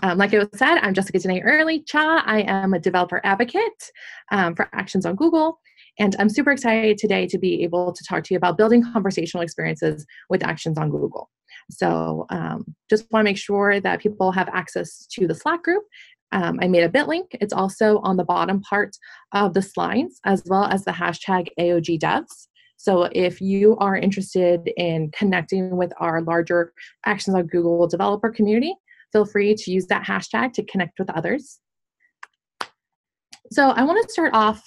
Like I said, I'm Jessica Dene Early Cha. I am a developer advocate for Actions on Google. And I'm super excited today to be able to talk to you about building conversational experiences with Actions on Google. So just want to make sure that people have access to the Slack group. I made a bit link. It's also on the bottom part of the slides, as well as the hashtag AOGDevs. So if you are interested in connecting with our larger Actions on Google developer community, feel free to use that hashtag to connect with others. So I want to start off,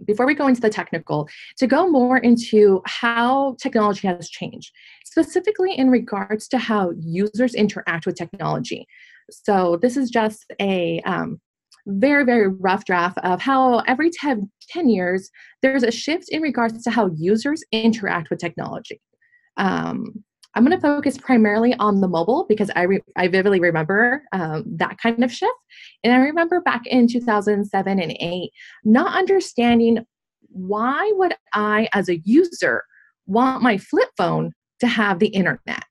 before we go into the technical, to go more into how technology has changed, specifically in regards to how users interact with technology. So this is just a very, very rough draft of how every 10 years, there's a shift in regards to how users interact with technology. I'm going to focus primarily on the mobile because I vividly remember that kind of shift. And I remember back in 2007 and 8, not understanding why would I, as a user, want my flip phone to have the internet.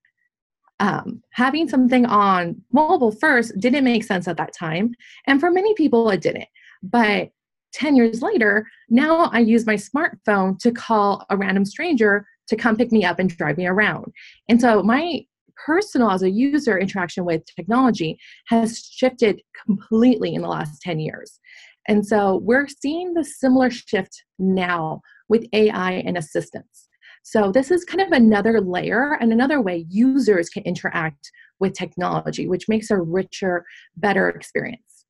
Having something on mobile first didn't make sense at that time. And for many people, it didn't. But 10 years later, now I use my smartphone to call a random stranger to come pick me up and drive me around. And so my personal, as a user, interaction with technology has shifted completely in the last 10 years. And so we're seeing the similar shift now with AI and assistance. So this is kind of another layer and another way users can interact with technology, which makes a richer, better experience.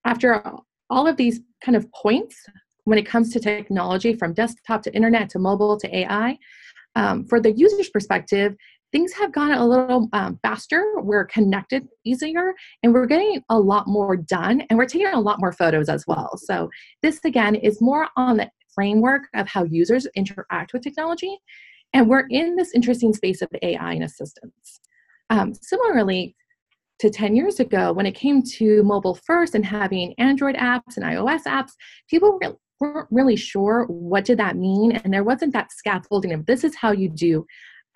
After all of these kind of points, when it comes to technology, from desktop to internet to mobile to AI, for the user's perspective, things have gotten a little faster. We're connected easier, and we're getting a lot more done, and we're taking a lot more photos as well. So this, again, is more on the framework of how users interact with technology, and we're in this interesting space of AI and assistance. Similarly, to 10 years ago, when it came to mobile first and having Android apps and iOS apps, people weren't really sure what did that mean, and there wasn't that scaffolding of this is how you do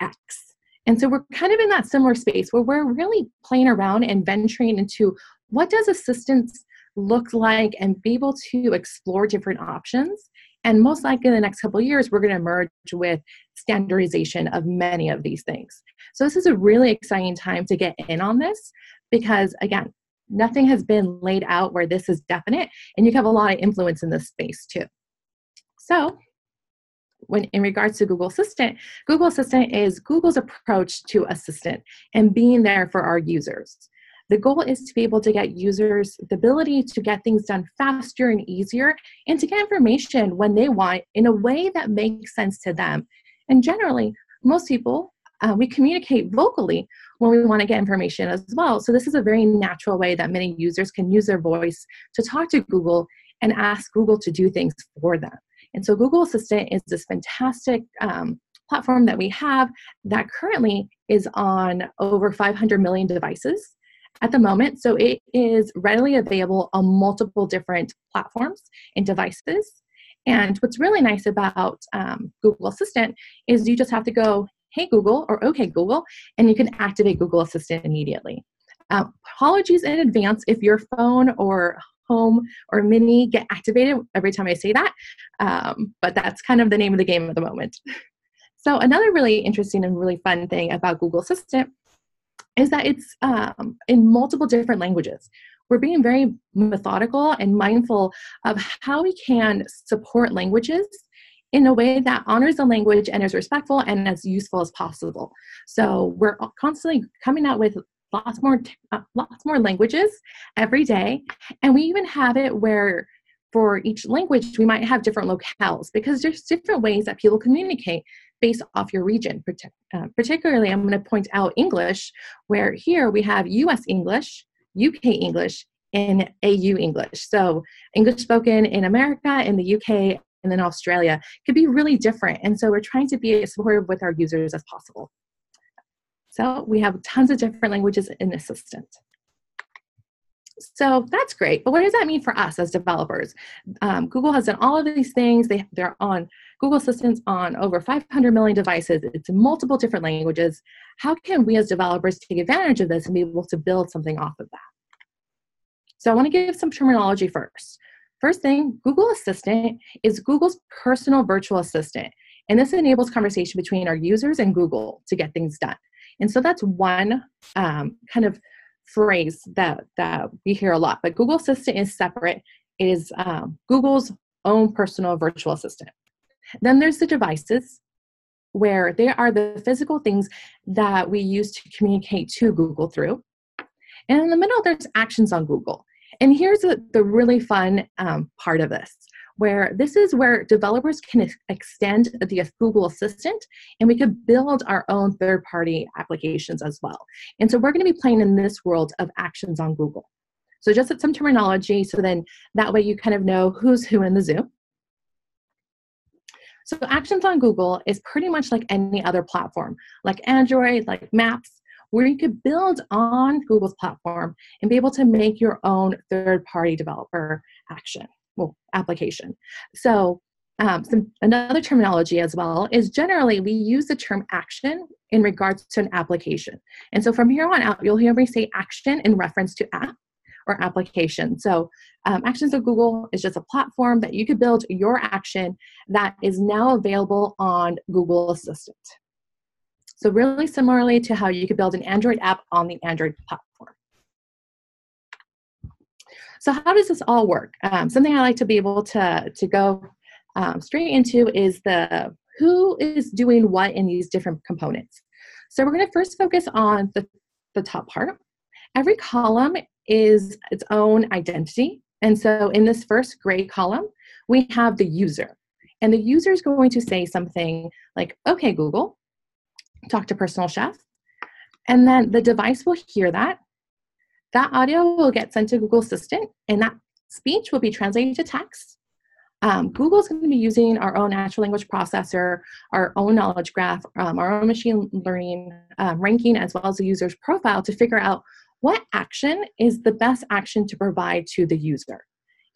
X. And so we're kind of in that similar space where we're really playing around and venturing into what does assistance look like and be able to explore different options. And most likely in the next couple of years, we're going to merge with standardization of many of these things. So this is a really exciting time to get in on this because, again, nothing has been laid out where this is definite, and you have a lot of influence in this space too. So when in regards to Google Assistant is Google's approach to assistant and being there for our users. The goal is to be able to get users the ability to get things done faster and easier and to get information when they want in a way that makes sense to them. And generally, most people, we communicate vocally when we want to get information as well. So this is a very natural way that many users can use their voice to talk to Google and ask Google to do things for them. And so Google Assistant is this fantastic platform that we have that currently is on over 500 million devices at the moment. So it is readily available on multiple different platforms and devices. And what's really nice about Google Assistant is you just have to go, hey Google, or okay Google, and you can activate Google Assistant immediately. Apologies in advance if your phone or home or mini get activated every time I say that, but that's kind of the name of the game at the moment. So another really interesting and really fun thing about Google Assistant is that it's in multiple different languages. We're being very methodical and mindful of how we can support languages in a way that honors the language and is respectful and as useful as possible. So we're constantly coming out with lots more languages every day. And we even have it where for each language, we might have different locales because there's different ways that people communicate based off your region. Particularly, I'm going to point out English, where here we have US English, UK English, and AU English. So English spoken in America, in the UK, and then Australia could be really different. And so we're trying to be as supportive with our users as possible. So we have tons of different languages in Assistant. So that's great, but what does that mean for us as developers? Google has done all of these things. They're on Google Assistant's on over 500 million devices. It's in multiple different languages. How can we as developers take advantage of this and be able to build something off of that? So I want to give some terminology first. First thing, Google Assistant is Google's personal virtual assistant. And this enables conversation between our users and Google to get things done. And so that's one kind of phrase that we hear a lot. But Google Assistant is separate. It is Google's own personal virtual assistant. Then there's the devices, where they are the physical things that we use to communicate to Google through. And in the middle, there's actions on Google. And here's the really fun part of this, where this is where developers can extend the Google Assistant, and we could build our own third-party applications as well. And so we're going to be playing in this world of actions on Google. So just some terminology, so then that way you kind of know who's who in the zoo. So actions on Google is pretty much like any other platform, like Android, like Maps, where you could build on Google's platform and be able to make your own third-party developer application. So another terminology as well is generally we use the term action in regards to an application. And so from here on out, you'll hear me say action in reference to app or application. So Actions of Google is just a platform that you could build your action that is now available on Google Assistant. So really similarly to how you could build an Android app on the Android platform. So how does this all work? Something I like to be able to go straight into is the who is doing what in these different components. So we're going to first focus on the top part. Every column is its own identity. And so in this first gray column, we have the user. And the user is going to say something like, okay, Google, talk to Personal Chef. And then the device will hear that. That audio will get sent to Google Assistant, and that speech will be translated to text. Google's going to be using our own natural language processor, our own knowledge graph, our own machine learning ranking, as well as the user's profile to figure out what action is the best action to provide to the user.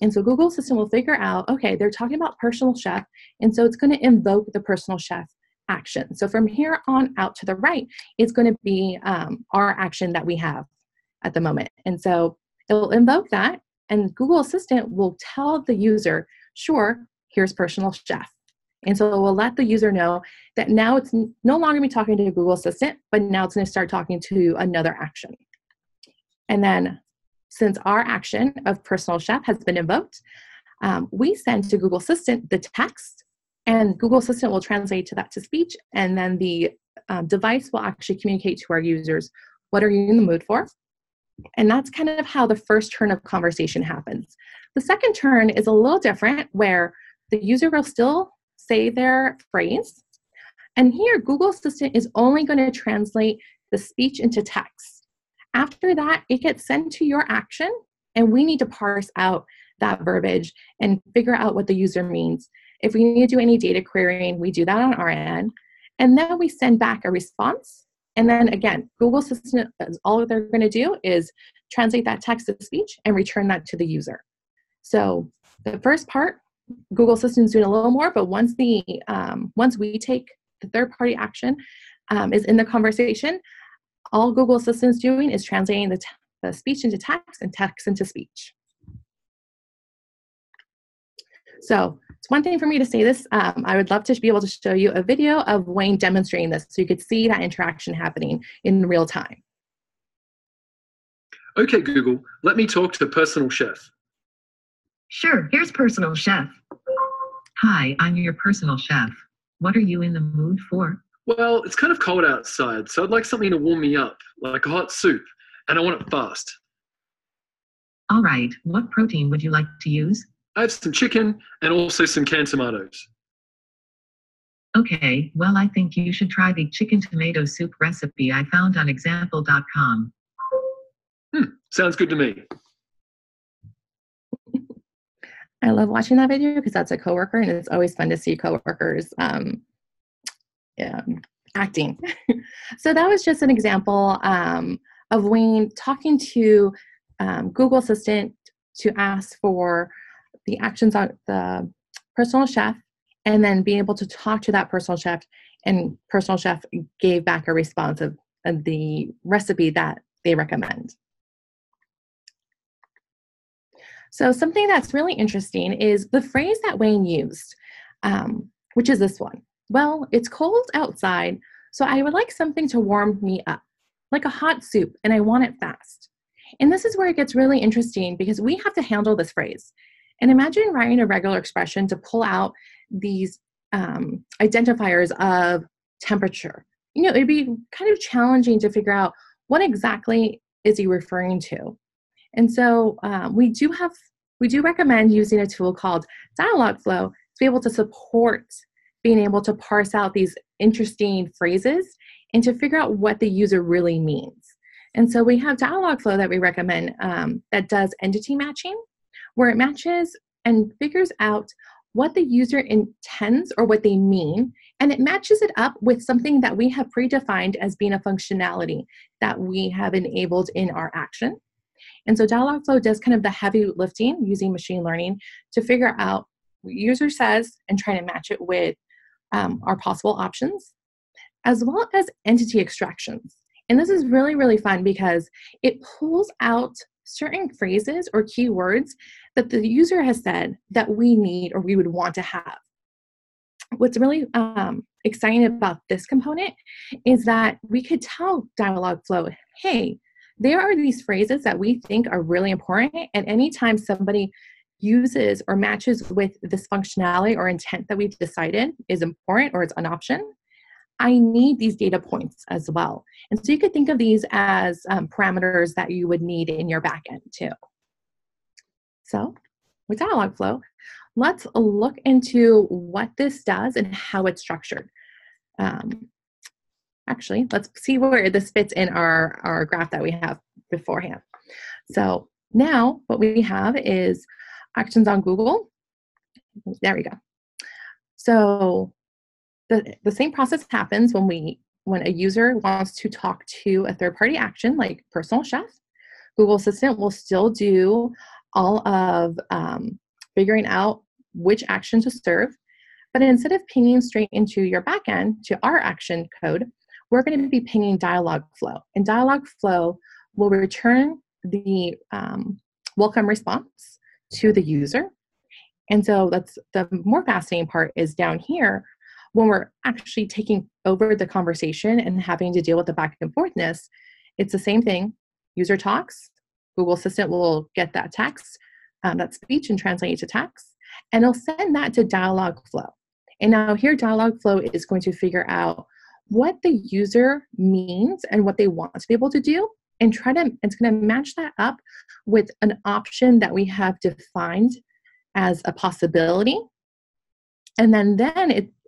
And so Google Assistant will figure out, okay, they're talking about Personal Chef, and so it's going to invoke the Personal Chef action. So from here on out to the right, it's going to be our action that we have at the moment. And so it will invoke that, and Google Assistant will tell the user, sure, here's Personal Chef. And so it will let the user know that now it's no longer be talking to Google Assistant, but now it's going to start talking to another action. And then since our action of Personal Chef has been invoked, we send to Google Assistant the text, and Google Assistant will translate that to speech, and then the device will actually communicate to our users, what are you in the mood for? And that's kind of how the first turn of conversation happens. The second turn is a little different, where the user will still say their phrase, and here Google Assistant is only going to translate the speech into text. After that, it gets sent to your action, and we need to parse out that verbiage and figure out what the user means. If we need to do any data querying, we do that on our end. And then we send back a response. And then again, Google Assistant, all they're going to do is translate that text to speech and return that to the user. So the first part, Google Assistant is doing a little more, but once we take the third-party action is in the conversation, all Google Assistant is doing is translating the speech into text and text into speech. So it's one thing for me to say this. I would love to be able to show you a video of Wayne demonstrating this so you could see that interaction happening in real time. Okay, Google, let me talk to Personal Chef. Sure, here's Personal Chef. Hi, I'm your Personal Chef. What are you in the mood for? Well, it's kind of cold outside, so I'd like something to warm me up, like a hot soup, and I want it fast. All right, what protein would you like to use? I have some chicken and also some canned tomatoes. Okay, well, I think you should try the chicken tomato soup recipe I found on example.com. Sounds good to me. I love watching that video because that's a coworker, and it's always fun to see coworkers acting. So that was just an example of Wayne talking to Google Assistant to ask for the actions on the Personal Chef, and then being able to talk to that Personal Chef, and Personal Chef gave back a response of the recipe that they recommend. So something that's really interesting is the phrase that Wayne used, which is this one. Well, it's cold outside, so I would like something to warm me up, like a hot soup, and I want it fast. And this is where it gets really interesting because we have to handle this phrase. And imagine writing a regular expression to pull out these identifiers of temperature. It'd be kind of challenging to figure out what exactly is he referring to. And so we do recommend using a tool called Dialogflow to be able to support being able to parse out these interesting phrases and to figure out what the user really means. And so we have Dialogflow that we recommend that does entity matching, where it matches and figures out what the user intends or what they mean, and it matches it up with something that we have predefined as being a functionality that we have enabled in our action. And so Dialogflow does kind of the heavy lifting using machine learning to figure out what the user says and try to match it with our possible options, as well as entity extractions. And this is really, really fun because it pulls out certain phrases or keywords that the user has said that we need or we would want to have. What's really exciting about this component is that we could tell Dialogflow, hey, there are these phrases that we think are really important, and anytime somebody uses or matches with this functionality or intent that we've decided is important or it's an option, I need these data points as well. And so you could think of these as parameters that you would need in your backend too. So with Dialogflow, let's look into what this does and how it's structured. Actually, let's see where this fits in our graph that we have beforehand. So now what we have is actions on Google. There we go. So the same process happens when a user wants to talk to a third-party action like Personal Chef. Google Assistant will still do all of figuring out which action to serve, but instead of pinging straight into your backend to our action code, we're going to be pinging Dialogflow, and Dialogflow will return the welcome response to the user. And so that's the more fascinating part is down here when we're actually taking over the conversation and having to deal with the back and forthness. It's the same thing. User talks, Google Assistant will get that text, that speech, and translate it to text, and it'll send that to Dialogflow. And now here Dialogflow is going to figure out what the user means and what they want to be able to do, and it's going to match that up with an option that we have defined as a possibility. And then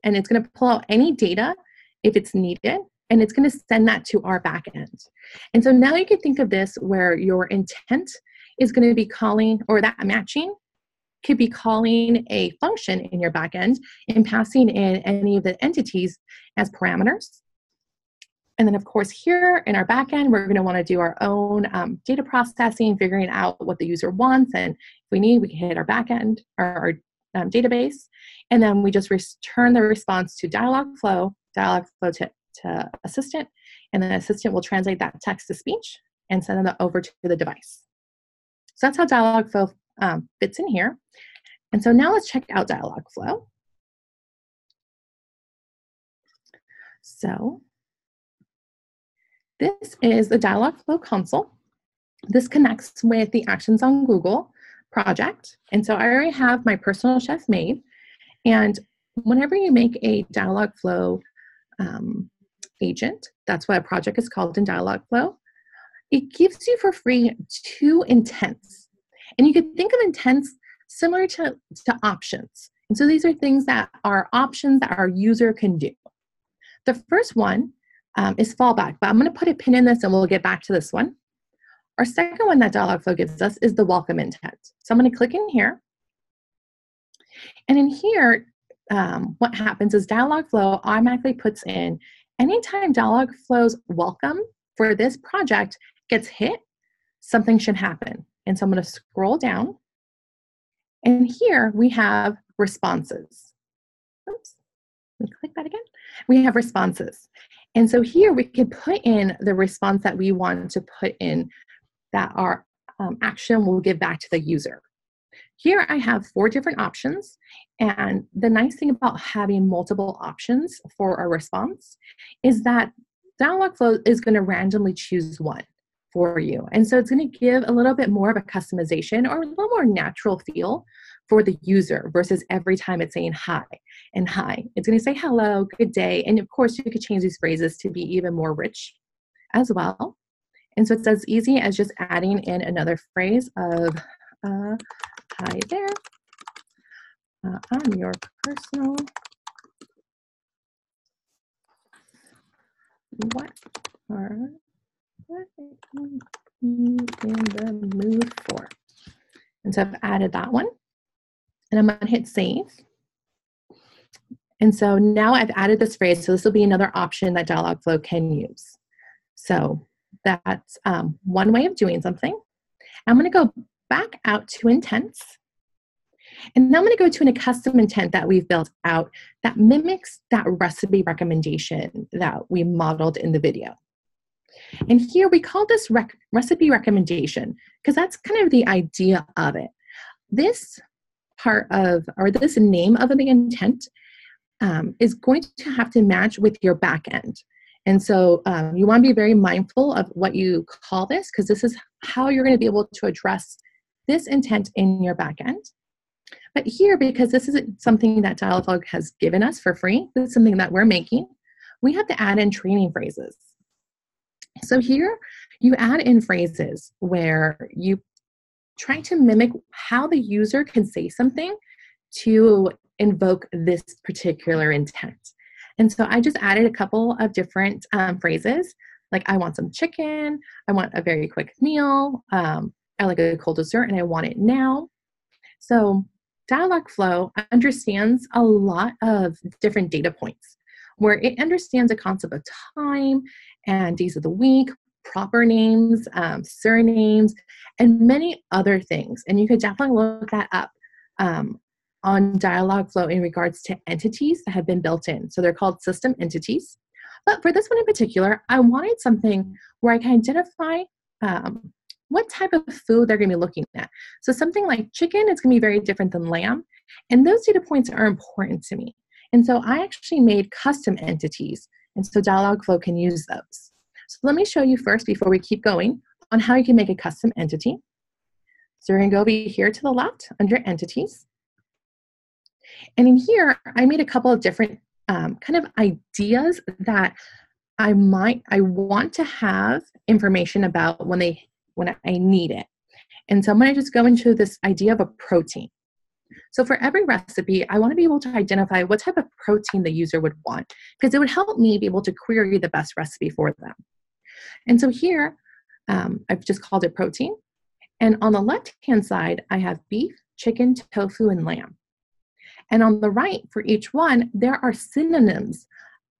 it's going to pull out any data if it's needed, and it's going to send that to our backend. And so now you can think of this where your intent is going to be calling, or that matching could be calling a function in your backend and passing in any of the entities as parameters. And then of course here in our backend, we're going to want to do our own data processing, figuring out what the user wants. And if we need, we can hit our backend, our database. And then we just return the response to Dialogflow to Assistant. And then Assistant will translate that text to speech and send that over to the device. So that's how Dialogflow fits in here. And so now let's check out Dialogflow. So this is the Dialogflow console. This connects with the Actions on Google project. And so I already have my Personal Chef made. And whenever you make a Dialogflow agent, that's what a project is called in Dialogflow, it gives you for free 2 intents. And you can think of intents similar to options. And so these are things that are options that our user can do. The first one is fallback, but I'm going to put a pin in this and we'll get back to this one. Our second one that Dialogflow gives us is the welcome intent. So I'm going to click in here. And in here, what happens is Dialogflow automatically puts in anytime Dialogflow's welcome for this project gets hit, something should happen. And so I'm going to scroll down. And here we have responses. Oops, let me click that again. We have responses. And so here we can put in the response that we want to put in that our action will give back to the user. here I have 4 different options. And the nice thing about having multiple options for a response is that Dialogflow is going to randomly choose one for you. And so it's going to give a little bit more of a customization or a little more natural feel for the user versus every time it's saying hi and hi. It's going to say hello, good day. And of course, you could change these phrases to be even more rich as well. And so it's as easy as just adding in another phrase of hi there. I'm your personal. What are you in the mood for? And so I've added that one. And I'm going to hit save. And so now I've added this phrase. So this will be another option that Dialogflow can use. So that's one way of doing something. I'm going to go back out to intents. And now I'm going to go to a custom intent that we've built out that mimics that recipe recommendation that we modeled in the video. And here we call this recipe recommendation because that's kind of the idea of it. This part of, or this name of the intent is going to have to match with your back end. And so you want to be very mindful of what you call this because this is how you're going to be able to address this intent in your back end. But here, because this isn't something that Dialogflow has given us for free, this is something that we're making, we have to add in training phrases. So here, you add in phrases where you try to mimic how the user can say something to invoke this particular intent. And so I just added a couple of different phrases, like I want some chicken, I want a very quick meal, I like a cold dessert, and I want it now. So Dialogflow understands a lot of different data points where it understands the concept of time and days of the week, proper names, surnames, and many other things. And you could definitely look that up on Dialogflow in regards to entities that have been built in. So they're called system entities. But for this one in particular, I wanted something where I can identify what type of food they're going to be looking at. So something like chicken is going to be very different than lamb. And those data points are important to me. And so I actually made custom entities. And so Dialogflow can use those. So let me show you first, before we keep going, on how you can make a custom entity. So we're going to go over here to the left under entities. And in here, I made a couple of different kind of ideas that I want to have information about when I need it. And so I'm going to just go into this idea of a protein. So for every recipe, I want to be able to identify what type of protein the user would want, because it would help me be able to query the best recipe for them. And so here, I've just called it protein. And on the left-hand side, I have beef, chicken, tofu, and lamb. And on the right, for each one, there are synonyms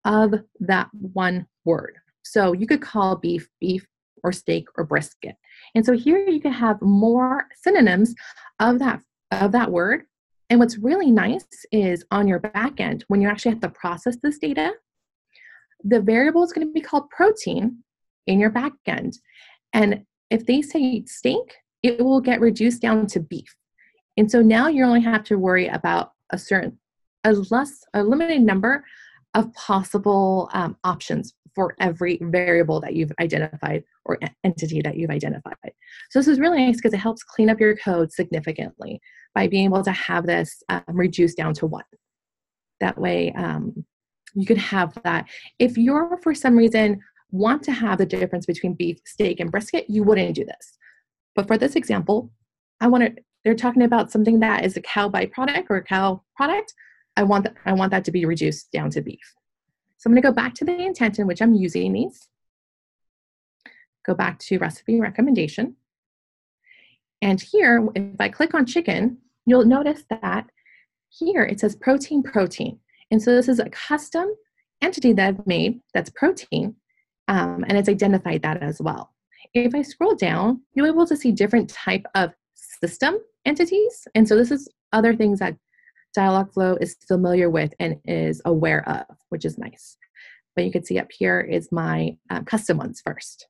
of that one word. So you could call beef, beef, or steak, or brisket. And so here you can have more synonyms of that word. And what's really nice is on your back end, when you actually have to process this data, the variable is going to be called protein in your back end. And if they say steak, it will get reduced down to beef. And so now you only have to worry about a limited number of possible options for every variable that you've identified or entity that you've identified. So this is really nice because it helps clean up your code significantly by being able to have this reduced down to one. That way you can have that. If you're, for some reason, want to have the difference between beef, steak, and brisket, you wouldn't do this. But for this example, they're talking about something that is a cow byproduct or a cow product. I want that to be reduced down to beef. So I'm going to go back to the intent in which I'm using these. Go back to recipe recommendation. And here, if I click on chicken, you'll notice that here it says protein, protein. And so this is a custom entity that I've made that's protein, and it's identified that as well. If I scroll down, you'll be able to see different type of system entities. And so this is other things that Dialogflow is familiar with and is aware of, which is nice. But you can see up here is my custom ones first.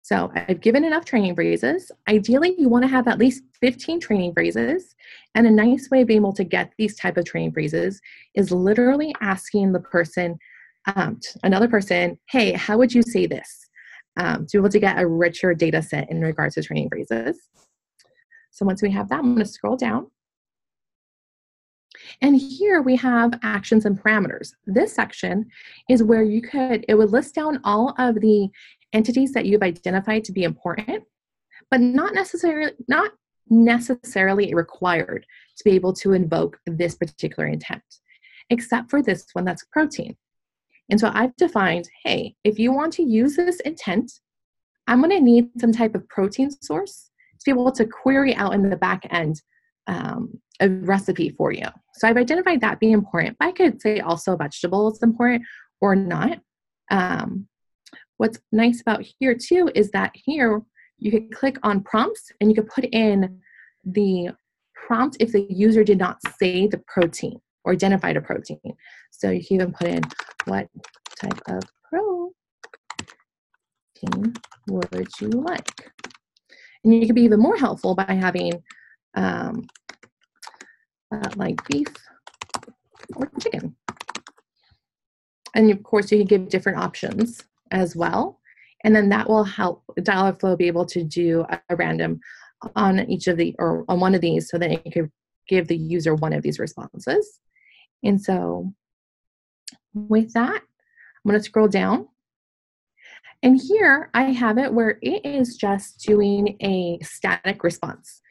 So I've given enough training phrases. Ideally, you want to have at least 15 training phrases. And a nice way of being able to get these type of training phrases is literally asking the person, another person, hey, how would you say this? To be able to get a richer data set in regards to training phrases. So once we have that, I'm going to scroll down. And here we have actions and parameters. This section is where it would list down all of the entities that you've identified to be important, but not necessarily required to be able to invoke this particular intent, except for this one that's protein. And so I've defined, hey, if you want to use this intent, I'm going to need some type of protein source to be able to query out in the back end a recipe for you. So I've identified that being important, but I could say also vegetable is important or not. What's nice about here too is that here you could click on prompts and you could put in the prompt if the user did not say the protein or identified a protein. So you can even put in what type of protein would you like? And you can be even more helpful by having like beef or chicken. And of course, you can give different options as well. And then that will help Dialogflow be able to do a random on each of the, or on one of these, so that it can give the user one of these responses. And so with that, I'm going to scroll down. And here I have it where it is just doing a static response.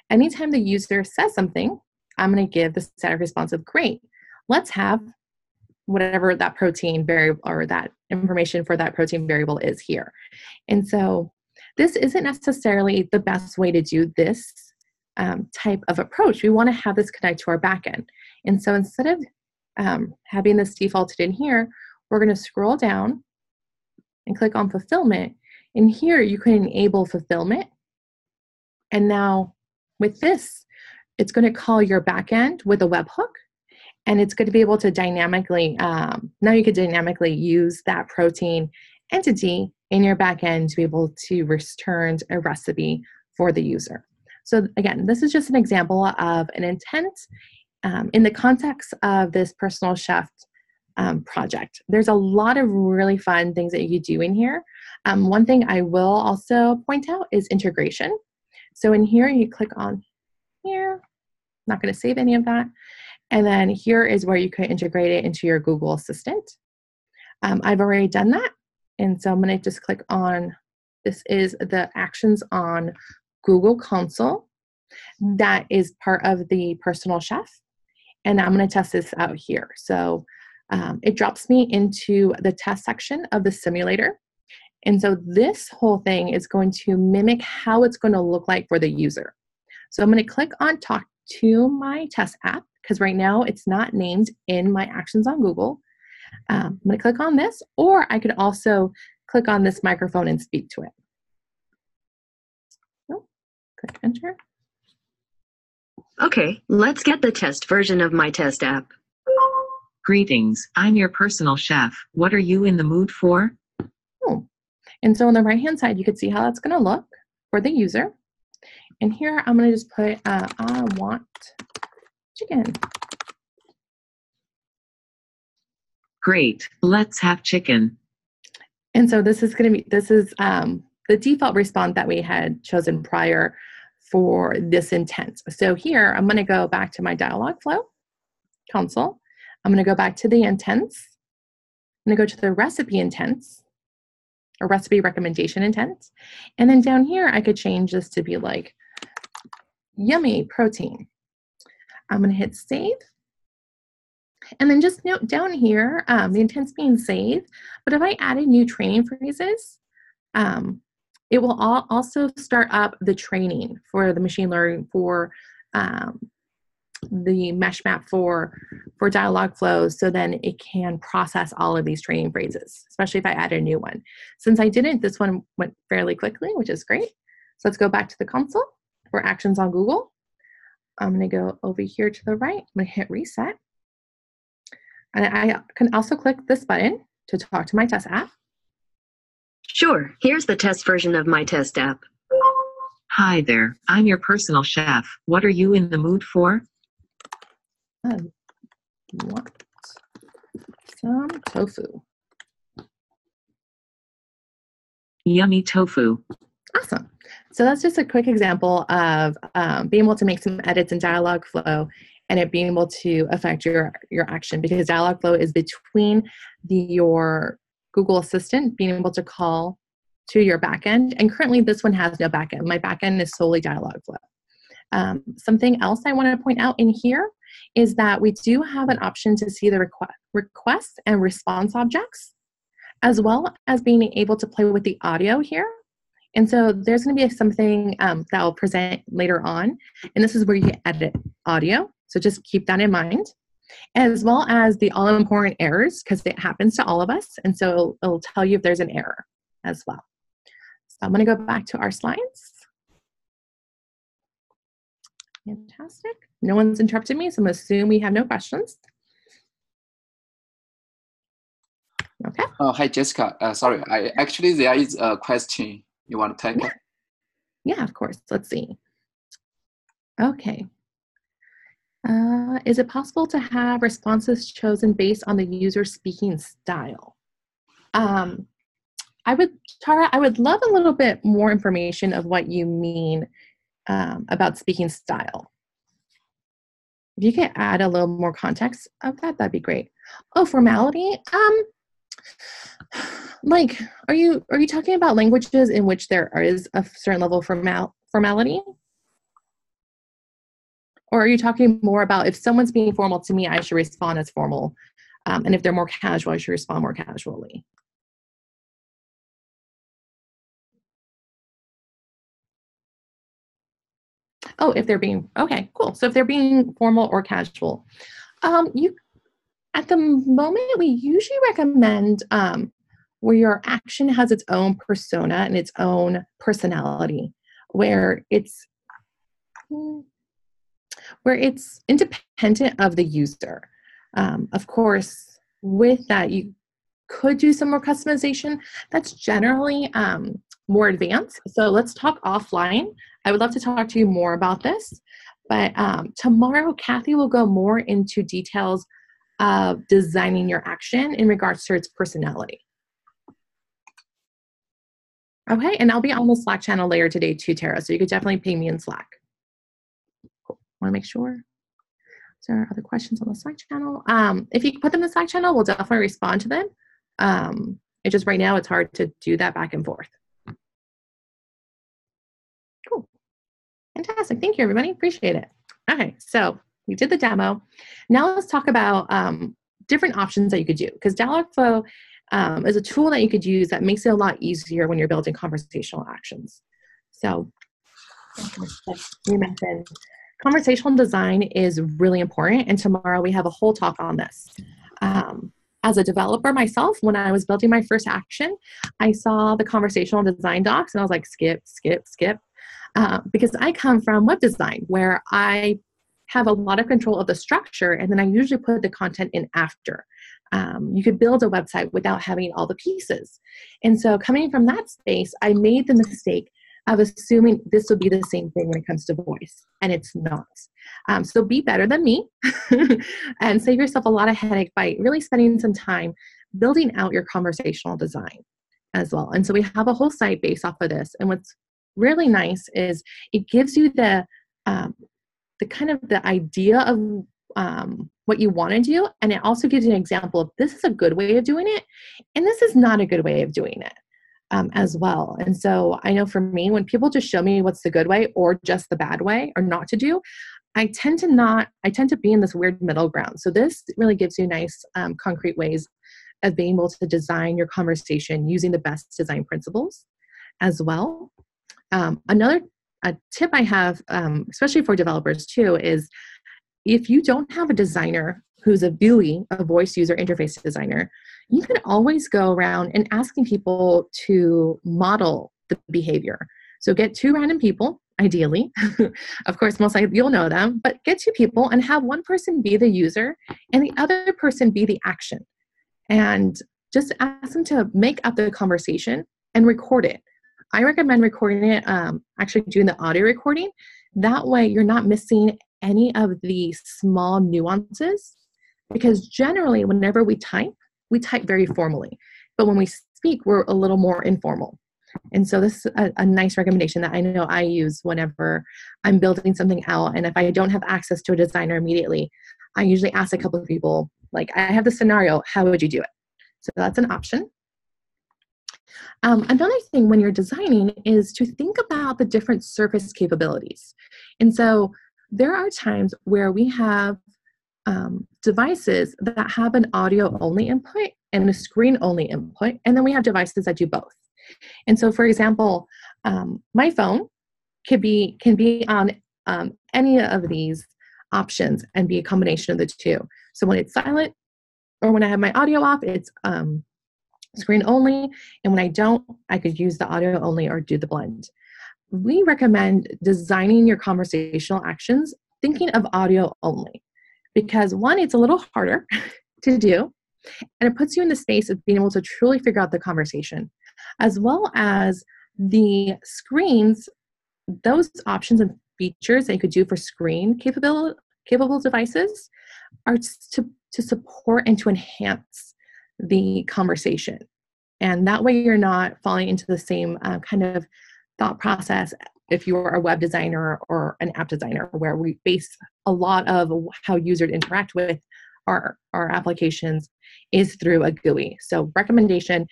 Anytime the user says something, I'm going to give the static response of, great, let's have whatever that protein variable or that information for that protein variable is here. And so this isn't necessarily the best way to do this type of approach. We want to have this connect to our backend. And so instead of having this defaulted in here, we're going to scroll down and click on fulfillment. And here you can enable fulfillment. And now with this, it's going to call your backend with a webhook. And it's going to be able to dynamically, now you could dynamically use that protein entity in your backend to be able to return a recipe for the user. So again, this is just an example of an intent in the context of this personal chef project. There's a lot of really fun things that you could do in here. One thing I will also point out is integration. So in here, you click on here. I'm not going to save any of that. And then here is where you can integrate it into your Google Assistant. I've already done that. And so I'm going to just click on, this is the actions on Google Console. That is part of the Personal Chef. And I'm going to test this out here. So it drops me into the test section of the simulator. And so this whole thing is going to mimic how it's going to look like for the user. So I'm going to click on Talk to My Test App, because right now it's not named in my actions on Google. I'm going to click on this, or I could also click on this microphone and speak to it. Oh, click enter. Okay, let's get the test version of my test app. Greetings, I'm your personal chef. What are you in the mood for? Oh. And so on the right-hand side, you can see how that's going to look for the user. And here I'm going to just put, I want chicken. Great, let's have chicken. And so this is going to be, this is the default response that we had chosen prior for this intent. So here, I'm going to go back to my Dialogflow console. I'm going to go back to the intents. I'm going to go to the recipe intents, or recipe recommendation intents. And then down here, I could change this to be like, yummy protein. I'm going to hit save. And then just note down here, the intent's being saved. But if I added new training phrases, it will also start up the training for the machine learning for the mesh map for Dialogflow, so then it can process all of these training phrases, especially if I add a new one. Since I didn't, this one went fairly quickly, which is great. So let's go back to the console for actions on Google. I'm going to go over here to the right. I'm going to hit reset. And I can also click this button to talk to my test app. Sure, here's the test version of my test app. Hi there, I'm your personal chef. What are you in the mood for? Want some tofu. Yummy tofu. Awesome. So that's just a quick example of being able to make some edits in Dialogflow and it being able to affect your action, because Dialogflow is between your Google Assistant being able to call to your backend. And currently this one has no backend. My backend is solely Dialogflow. Something else I want to point out in here is that we do have an option to see the request and response objects, as well as being able to play with the audio here. And so there's going to be something that I'll present later on, and this is where you can edit audio. So just keep that in mind, as well as the all-important errors, because it happens to all of us, and so it'll tell you if there's an error as well. So I'm going to go back to our slides. Fantastic. No one's interrupted me, so I'm going to assume we have no questions. Okay. Hi, Jessica. Sorry, there is a question you want to tackle. Yeah, of course. Let's see. Okay. Is it possible to have responses chosen based on the user's speaking style? Tara, I would love a little bit more information of what you mean about speaking style. If you could add a little more context of that, that'd be great. Oh, formality. Like, are you talking about languages in which there is a certain level of formality? Or are you talking more about if someone's being formal to me, I should respond as formal, and if they're more casual, I should respond more casually? Oh, if they're being, okay, cool. So if they're being formal or casual, at the moment, we usually recommend where your action has its own persona and its own personality, where it's independent of the user. Of course, with that, you could do some more customization. That's generally more advanced. So let's talk offline. I would love to talk to you more about this, but tomorrow, Kathy will go more into details of designing your action in regards to its personality. Okay, and I'll be on the Slack channel later today too, Tara, so you could definitely ping me in Slack. Cool. Want to make sure. Is there other questions on the Slack channel? If you put them in the Slack channel, we'll definitely respond to them. It's just right now it's hard to do that back and forth. Cool. Fantastic. Thank you, everybody. Appreciate it. Okay, so we did the demo. Now let's talk about different options that you could do, because Dialogflow is a tool that you could use that makes it a lot easier when you're building conversational actions. So, like we mentioned, conversational design is really important, and tomorrow we have a whole talk on this. As a developer myself, when I was building my first action, I saw the conversational design docs and I was like, skip, skip, skip. Because I come from web design where I have a lot of control of the structure, and then I usually put the content in after. You could build a website without having all the pieces. And so coming from that space, I made the mistake of assuming this will be the same thing when it comes to voice, and it's not. So be better than me and save yourself a lot of headache by really spending some time building out your conversational design as well. And so we have a whole site based off of this. And what's really nice is it gives you the kind of the idea of what you want to do, and it also gives you an example of this is a good way of doing it, and this is not a good way of doing it as well. And so I know for me, when people just show me what's the good way or just the bad way or not to do, I tend to be in this weird middle ground. So this really gives you nice concrete ways of being able to design your conversation using the best design principles as well. Another tip I have, especially for developers too, is if you don't have a designer who's a VUI, a voice user interface designer, you can always go around and asking people to model the behavior. So get 2 random people, ideally. Of course, most likely you'll know them, but get 2 people and have one person be the user and the other person be the action. And just ask them to make up the conversation and record it. I recommend recording it, actually doing the audio recording. That way you're not missing any of the small nuances, because generally whenever we type very formally. But when we speak, we're a little more informal. And so this is a nice recommendation that I know I use whenever I'm building something out. And if I don't have access to a designer immediately, I usually ask a couple of people, like, I have this scenario, how would you do it? So that's an option. Another thing when you're designing is to think about the different surface capabilities. And so there are times where we have devices that have an audio only input and a screen only input, and then we have devices that do both. And so, for example, my phone can be on any of these options and be a combination of the two. So when it's silent, or when I have my audio off, it's screen only, and when I don't, I could use the audio only or do the blend. We recommend designing your conversational actions thinking of audio only, because one, it's a little harder to do, and it puts you in the space of being able to truly figure out the conversation, as well as the screens. Those options and features that you could do for screen capable devices are to support and to enhance the conversation. And that way you're not falling into the same kind of thought process if you're a web designer or an app designer, where we base a lot of how users interact with our applications is through a GUI. So recommendation,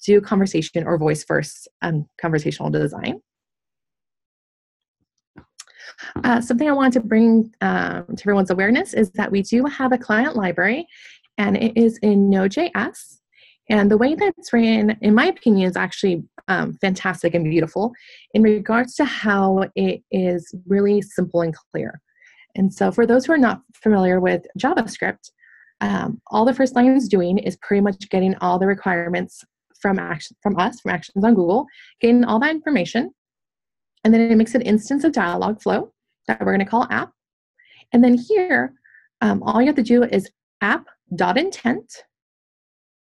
do conversation or voice first conversational design. Something I wanted to bring to everyone's awareness is that we do have a client library, and it is in Node.js. And the way that it's written, in my opinion, is actually fantastic and beautiful in regards to how it is really simple and clear. And so for those who are not familiar with JavaScript, all the first line is doing is pretty much getting all the requirements from Actions on Google, getting all that information, and then it makes an instance of Dialogflow that we're going to call app. And then here, all you have to do is app.intent.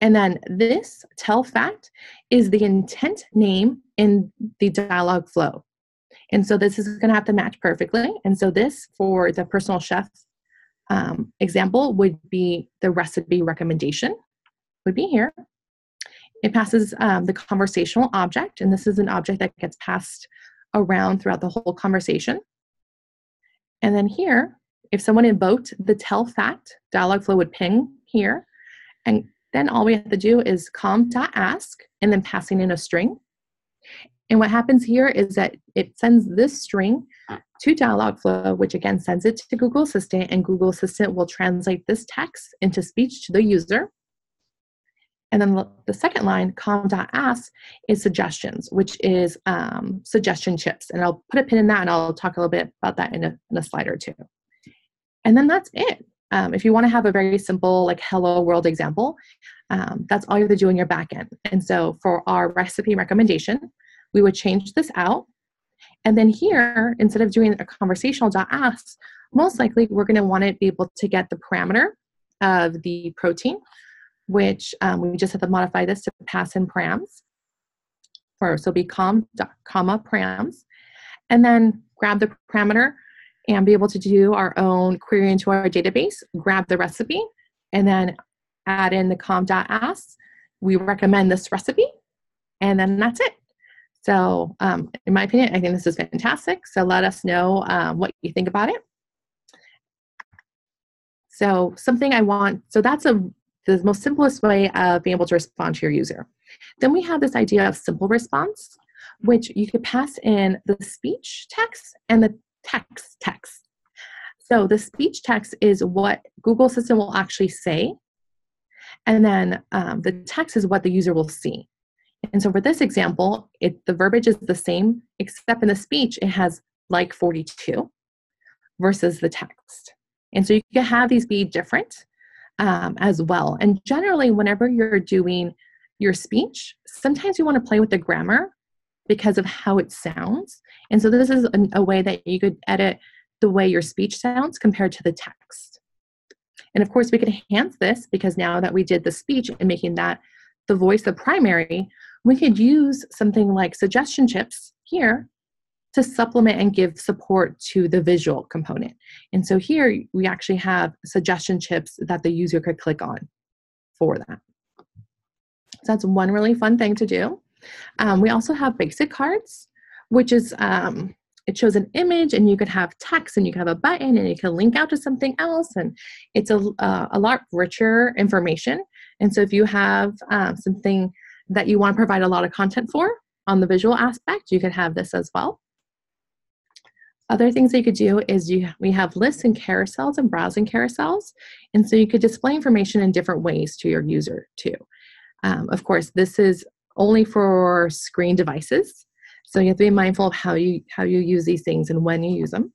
And then this tell fact is the intent name in the Dialogflow. And so this is going to have to match perfectly. And so this, for the personal chef example, would be the recipe recommendation, would be here. It passes the conversational object, and this is an object that gets passed around throughout the whole conversation. And then here, if someone invoked the tell fact, Dialogflow would ping here, and then all we have to do is com.ask and then passing in a string. And what happens here is that it sends this string to Dialogflow, which again sends it to Google Assistant, and Google Assistant will translate this text into speech to the user. And then the second line, com.ask, is suggestions, which is suggestion chips. And I'll put a pin in that, and I'll talk a little bit about that in a slide or two. And then that's it. If you want to have a very simple, like, hello world example, that's all you have to do in your backend. And so for our recipe recommendation, we would change this out. And then here, instead of doing a conversational.ask, most likely we're going to want to be able to get the parameter of the protein, which we just have to modify this to pass in params. So it'll be comma params. And then grab the parameter and be able to do our own query into our database, grab the recipe, and then add in the com.ask. We recommend this recipe, and then that's it. So in my opinion, I think this is fantastic. So let us know what you think about it. So that's the most simplest way of being able to respond to your user. Then we have this idea of simple response, which you could pass in the speech text and the text. So the speech text is what Google Assistant will actually say, and then the text is what the user will see. And so for this example, the verbiage is the same, except in the speech it has like 42 versus the text. And so you can have these be different as well. And generally, whenever you're doing your speech, sometimes you want to play with the grammar because of how it sounds. And so this is a way that you could edit the way your speech sounds compared to the text. And of course, we can enhance this, because now that we did the speech and making that the voice the primary, we could use something like suggestion chips here to supplement and give support to the visual component. And so here we actually have suggestion chips that the user could click on for that. So that's one really fun thing to do. We also have basic cards, which is, it shows an image and you could have text and you can have a button and you can link out to something else. And it's a lot richer information. And so if you have something that you want to provide a lot of content for on the visual aspect, you could have this as well. Other things that you could do is we have lists and carousels and browsing carousels. And so you could display information in different ways to your user too. Of course, this is only for screen devices. So you have to be mindful of how you use these things and when you use them.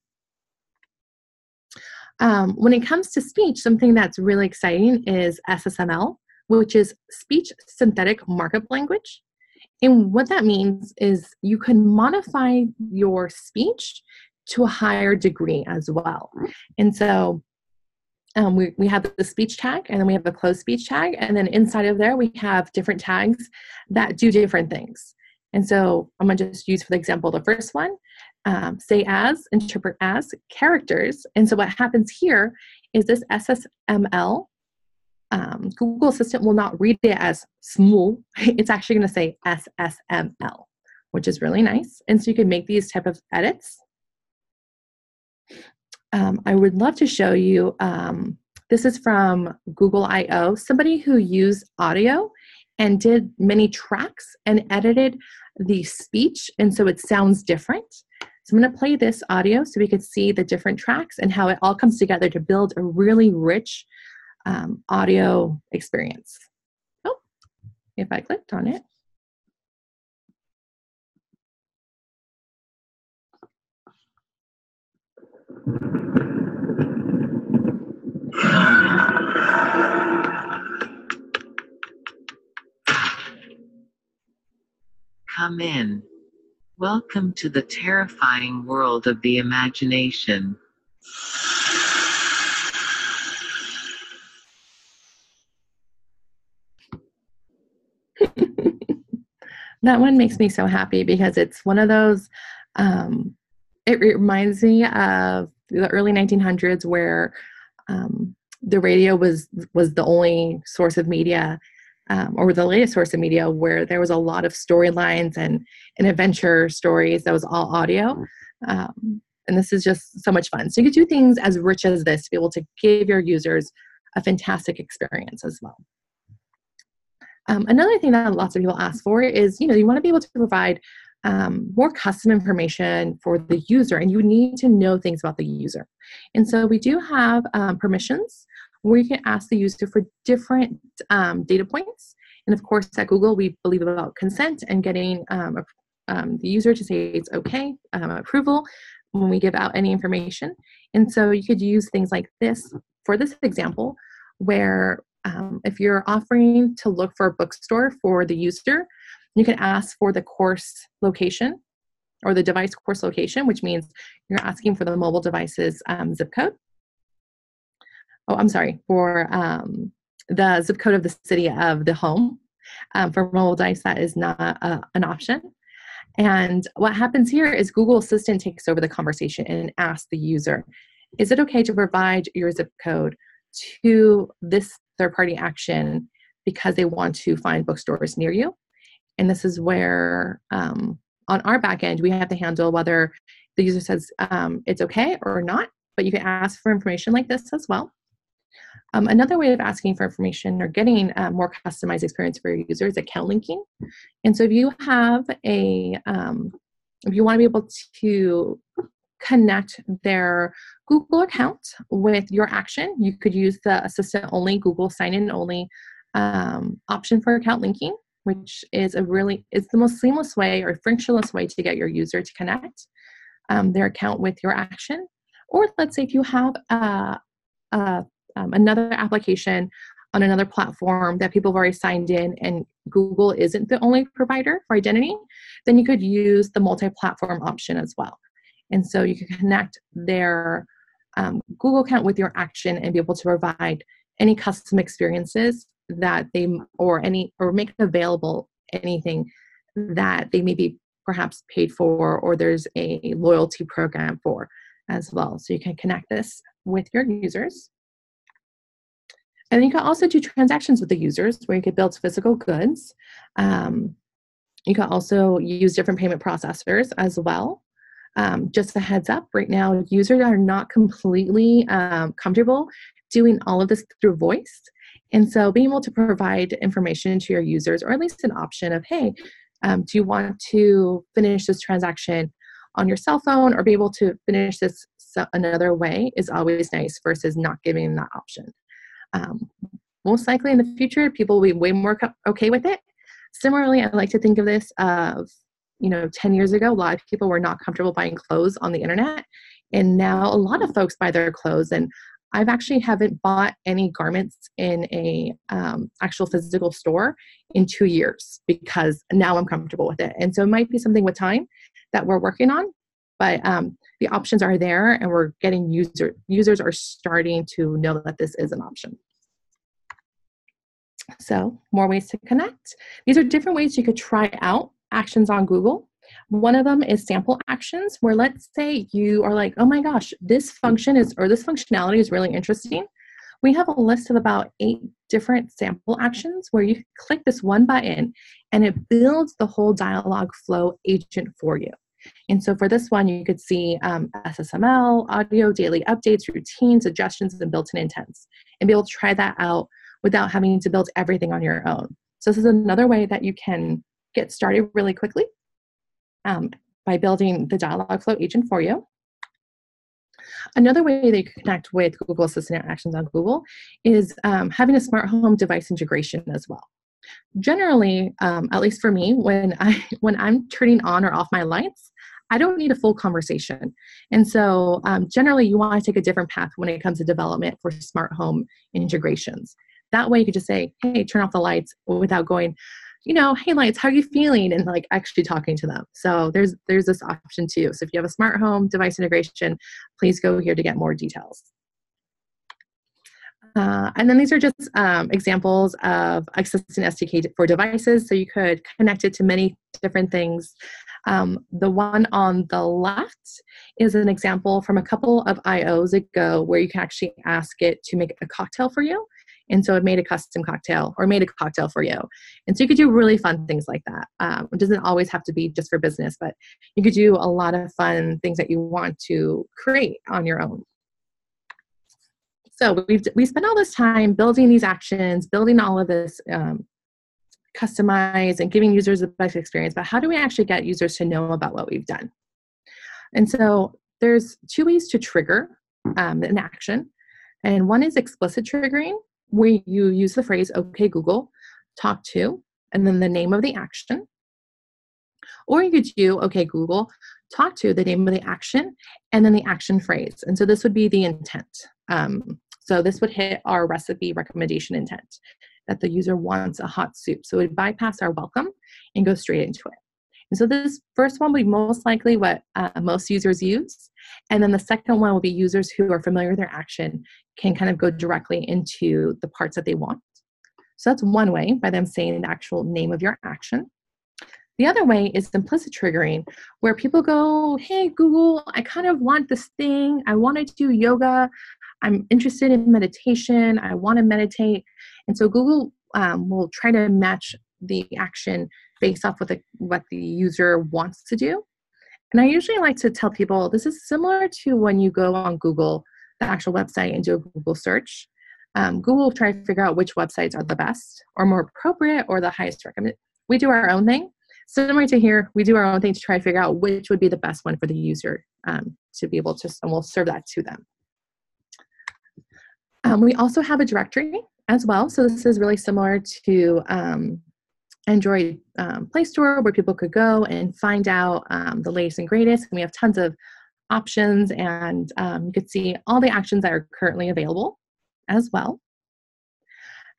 When it comes to speech, something that's really exciting is SSML, which is Speech Synthetic Markup Language. And what that means is you can modify your speech to a higher degree as well. And so we have the speech tag, and then we have a closed speech tag, and then inside of there we have different tags that do different things. And so I'm going to just use, for example, the first one, say as, interpret as, characters. And so what happens here is this SSML, Google Assistant will not read it as small. It's actually going to say SSML, which is really nice. And so you can make these type of edits. I would love to show you, this is from Google I/O, somebody who used audio and did many tracks and edited the speech, and so it sounds different. So I'm going to play this audio so we could see the different tracks and how it all comes together to build a really rich audio experience. Oh, if I clicked on it. Come in. Welcome to the terrifying world of the imagination. That one makes me so happy because it's one of those, it reminds me of the early 1900s where the radio was the only source of media, or the latest source of media, where there was a lot of storylines and adventure stories that was all audio. And this is just so much fun. So you could do things as rich as this to be able to give your users a fantastic experience as well. Another thing that lots of people ask for is, you want to be able to provide more custom information for the user, and you need to know things about the user. And so we do have permissions where you can ask the user for different data points. And of course, at Google, we believe about consent and getting the user to say it's okay, approval, when we give out any information. And so you could use things like this for this example, where if you're offering to look for a bookstore for the user, you can ask for the course location or the device course location, which means you're asking for the mobile device's zip code. Oh, I'm sorry, for the zip code of the city of the home. For mobile device, that is not an option. And what happens here is Google Assistant takes over the conversation and asks the user, is it okay to provide your zip code to this third-party action because they want to find bookstores near you? And this is where, on our back end, we have to handle whether the user says it's okay or not, but you can ask for information like this as well. Another way of asking for information or getting a more customized experience for your user is account linking. And so if you have if you want to be able to connect their Google account with your action, you could use the assistant only, Google sign-in only option for account linking, which is it's the most seamless way or frictionless way to get your user to connect their account with your action. Or let's say if you have another application on another platform that people have already signed in and Google isn't the only provider for identity, then you could use the multi-platform option as well. And so you can connect their Google account with your action and be able to provide any custom experiences that they or make available anything that they may be perhaps paid for, or there's a loyalty program for as well. So you can connect this with your users. And then you can also do transactions with the users where you could build physical goods. You can also use different payment processors as well. Just a heads up, right now, users are not completely comfortable doing all of this through voice. And so being able to provide information to your users, or at least an option of, hey, do you want to finish this transaction on your cell phone or be able to finish this another way, is always nice versus not giving that option. Most likely in the future, people will be way more okay with it. Similarly, I like to think of this of, 10 years ago, a lot of people were not comfortable buying clothes on the internet. And now a lot of folks buy their clothes. And I've actually haven't bought any garments in a actual physical store in 2 years because now I'm comfortable with it. And so it might be something with time that we're working on, but the options are there, and we're getting users are starting to know that this is an option. So more ways to connect. These are different ways you could try out actions on Google. One of them is sample actions, where let's say you are like, oh my gosh, this function is, or this functionality is really interesting. We have a list of about 8 different sample actions where you click this one button and it builds the whole dialogue flow agent for you. And so for this one, you could see SSML, audio, daily updates, routines, suggestions, and built-in intents, and be able to try that out without having to build everything on your own. So this is another way that you can get started really quickly by building the dialogue flow agent for you. Another way that you can connect with Google Assistant actions on Google is having a smart home device integration as well. Generally, at least for me, when I'm turning on or off my lights, I don't need a full conversation. And so generally you want to take a different path when it comes to development for smart home integrations. That way you could just say, hey, turn off the lights without going, hey lights, how are you feeling? And like actually talking to them. So there's this option too. So if you have a smart home device integration, please go here to get more details. And then these are just examples of Assistant SDK for devices. So you could connect it to many different things. The one on the left is an example from a couple of IOs ago where you can actually ask it to make a cocktail for you. And so it made a custom cocktail, or made a cocktail for you. And so you could do really fun things like that. It doesn't always have to be just for business, but you could do a lot of fun things that you want to create on your own. So we spent all this time building these actions, building all of this customized and giving users the best experience, but how do we actually get users to know about what we've done? And so there's 2 ways to trigger an action. And one is explicit triggering, where you use the phrase, okay, Google, talk to, and then the name of the action. Or you could do, okay, Google, talk to the name of the action, and then the action phrase. And so this would be the intent. So this would hit our recipe recommendation intent, that the user wants a hot soup. So it would bypass our welcome and go straight into it. And so this first one will be most likely what most users use. And then the second one will be users who are familiar with their action can kind of go directly into the parts that they want. So that's one way, by them saying the actual name of your action. The other way is implicit triggering, where people go, hey, Google, I kind of want this thing. I want to do yoga. I'm interested in meditation. I want to meditate. And so Google will try to match the action based off what the user wants to do. And I usually like to tell people this is similar to when you go on Google, the actual website, and do a Google search. Google will try to figure out which websites are the best or more appropriate or the highest recommended. We do our own thing. Similar to here, we do our own thing to try to figure out which would be the best one for the user to be able to, and we'll serve that to them. We also have a directory as well. So this is really similar to Android Play Store, where people could go and find out the latest and greatest. And we have tons of options, and you could see all the actions that are currently available as well.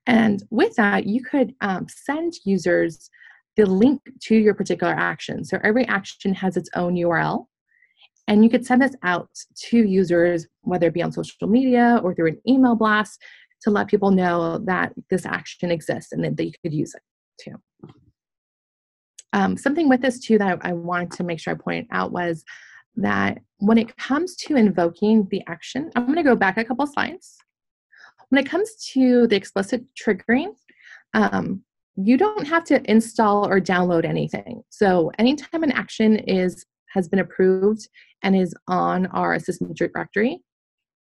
And with that, you could send users the link to your particular action. So every action has its own URL. And you could send this out to users, whether it be on social media or through an email blast, to let people know that this action exists and that they could use it too. Something with this too that I wanted to make sure I pointed out was that when it comes to invoking the action, I'm going to go back a couple slides. When it comes to the explicit triggering, you don't have to install or download anything. So anytime an action has been approved and is on our system directory,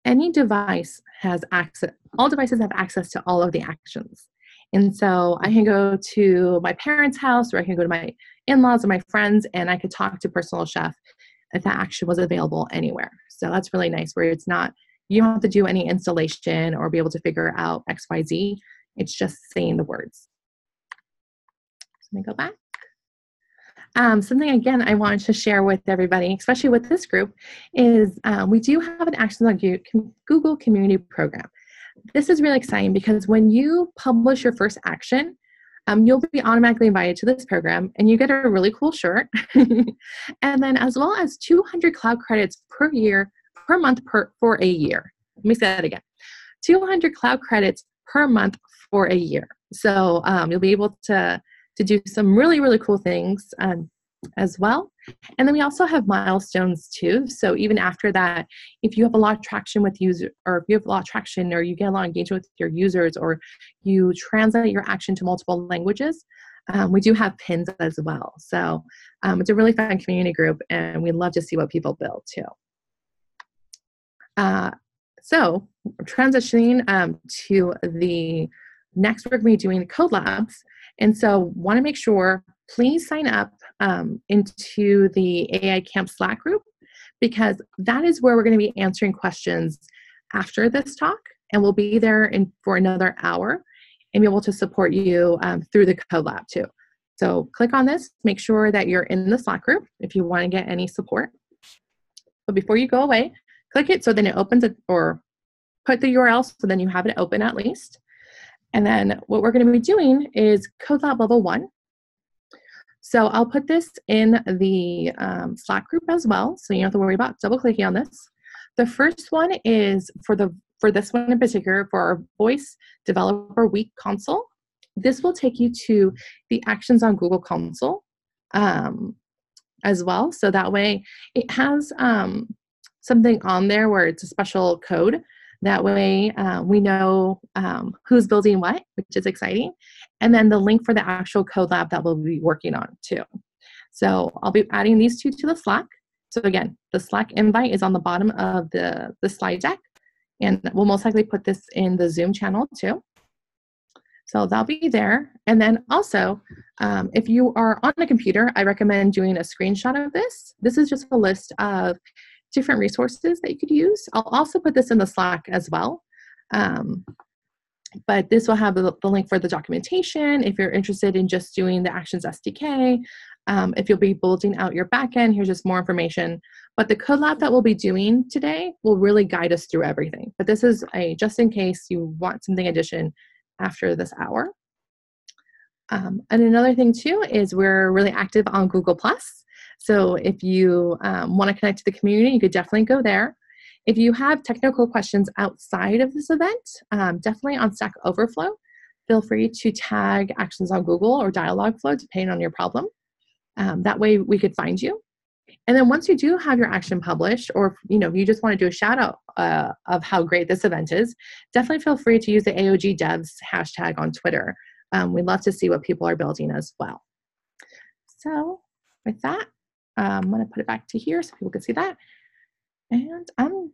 any device has access, all devices have access to all of the actions. And so I can go to my parents' house, or I can go to my in-laws or my friends, and I could talk to Personal Chef if that action was available anywhere. So that's really nice, where it's not, you don't have to do any installation or be able to figure out XYZ. It's just saying the words. So let me go back. Something, again, I wanted to share with everybody, especially with this group, is we do have an Actions on Google Community Program. This is really exciting because when you publish your first action, you'll be automatically invited to this program, and you get a really cool shirt. And then as well as 200 cloud credits per month for a year. Let me say that again. 200 cloud credits per month for a year. So you'll be able to do some really, really cool things as well. And then we also have milestones too. So even after that, if you have a lot of traction with users, or if you have a lot of traction, or you get a lot of engagement with your users, or you translate your action to multiple languages, we do have pins as well. So it's a really fun community group, and we love to see what people build too. So transitioning to the next, we're going to be doing code labs. And so want to make sure, please sign up into the AI Camp Slack group, because that is where we're going to be answering questions after this talk. And we'll be there for another hour and be able to support you through the code lab too. So click on this, make sure that you're in the Slack group if you want to get any support. But before you go away, click it so then it opens it, or put the URL so then you have it open at least. And then what we're going to be doing is Code Lab Level 1. So I'll put this in the Slack group as well, so you don't have to worry about double-clicking on this. The first one is for this one in particular, for our Voice Developer Week console. This will take you to the Actions on Google console as well. So that way it has something on there where it's a special code. That way we know who's building what, which is exciting. And then the link for the actual code lab that we'll be working on too. So I'll be adding these two to the Slack. So again, the Slack invite is on the bottom of the slide deck. And we'll most likely put this in the Zoom channel too. So that'll be there. And then also, if you are on a computer, I recommend doing a screenshot of this. This is just a list of different resources that you could use. I'll also put this in the Slack as well. But this will have the link for the documentation if you're interested in just doing the Actions SDK. If you'll be building out your backend, here's just more information. But the code lab that we'll be doing today will really guide us through everything. But this is just in case you want something addition after this hour. And another thing too is we're really active on Google+. So if you want to connect to the community, you could definitely go there. If you have technical questions outside of this event, definitely on Stack Overflow, feel free to tag Actions on Google or Dialogflow, depending on your problem. That way we could find you. And then once you do have your action published, or if you just want to do a shout out of how great this event is, definitely feel free to use the AOG Devs hashtag on Twitter. We'd love to see what people are building as well. So with that, I'm going to put it back to here so people can see that. And I'm